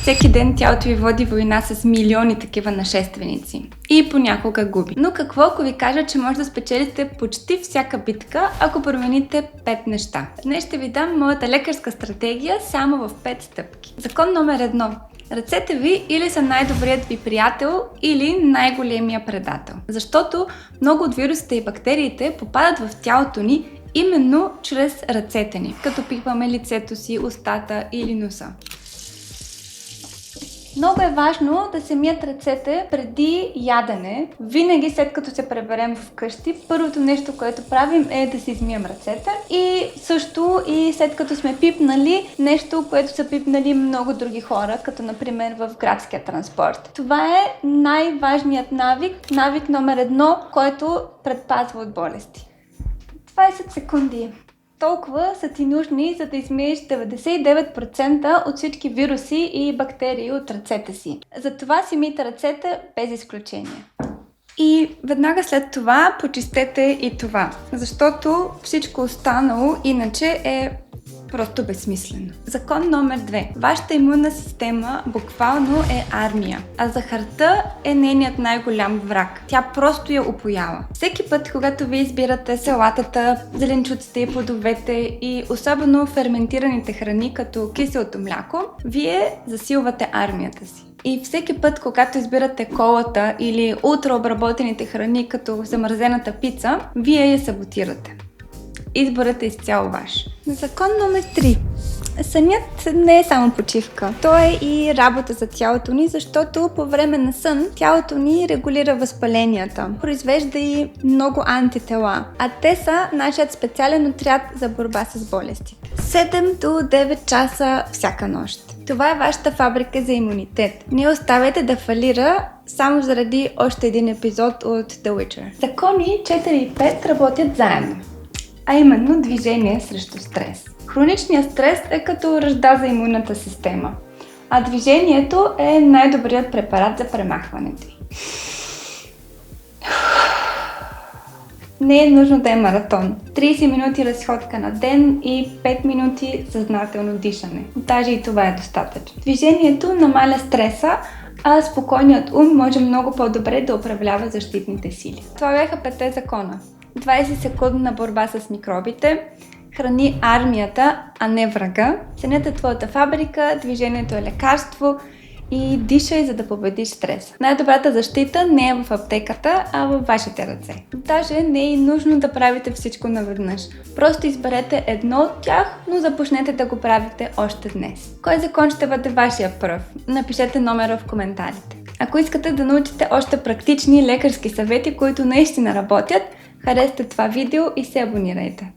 Всеки ден тялото ви води война с милиони такива нашественици. И понякога губи. Но какво, ако ви кажа, че може да спечелите почти всяка битка, ако промените 5 неща? Днес ще ви дам моята лекарска стратегия само в 5 стъпки. Закон номер 1. Ръцете ви или са най-добрият ви приятел, или най-големия предател. Защото много от вирусите и бактериите попадат в тялото ни именно чрез ръцете ни, като пипаме лицето си, устата или носа. Много е важно да се мият ръцете преди ядене. Винаги след като се приберем вкъщи, първото нещо, което правим е да си измием ръцете. И също и след като сме пипнали нещо, което са пипнали много други хора, като например в градския транспорт. Това е най-важният навик номер 1, който предпазва от болести. 20 секунди. Толкова са ти нужни, за да измиеш 99% от всички вируси и бактерии от ръцете си. Затова си мийте ръцете без изключение. И веднага след това почистете и това, защото всичко останало иначе е просто безсмислено. Закон номер 2. Вашата имунна система буквално е армия, а захарта е нейният най-голям враг. Тя просто я опоява. Всеки път, когато ви избирате салатата, зеленчуците и плодовете и особено ферментираните храни, като киселото мляко, вие засилвате армията си. И всеки път, когато избирате колата или ултраобработените храни, като замразената пица, вие я саботирате. Изборът е изцяло ваш. Закон номер 3. Сънят не е само почивка. То е и работа за тялото ни, защото по време на сън тялото ни регулира възпаленията. Произвежда и много антитела, а те са нашият специален отряд за борба с болестите. 7 до 9 часа всяка нощ. Това е вашата фабрика за имунитет. Не оставяйте да фалира само заради още един епизод от The Witcher. Закони 4 и 5 работят заедно. А именно движение срещу стрес. Хроничният стрес е като ръжда за имунната система, а движението е най-добрият препарат за премахването ѝ. Не е нужно да е маратон. 30 минути разходка на ден и 5 минути съзнателно дишане. Даже и това е достатъчно. Движението намаля стреса, а спокойният ум може много по-добре да управлява защитните сили. Това бяха 5 закона. 20 секундна борба с микробите, храни армията, а не врага, сънят е твоята фабрика, движението е лекарство и дишай, за да победиш стреса. Най-добрата защита не е в аптеката, а във вашите ръце. Даже не е нужно да правите всичко наведнъж. Просто изберете едно от тях, но започнете да го правите още днес. Кой закон ще бъде вашия пръв? Напишете номера в коментарите. Ако искате да научите още практични лекарски съвети, които наистина работят, харесайте това видео и се абонирайте.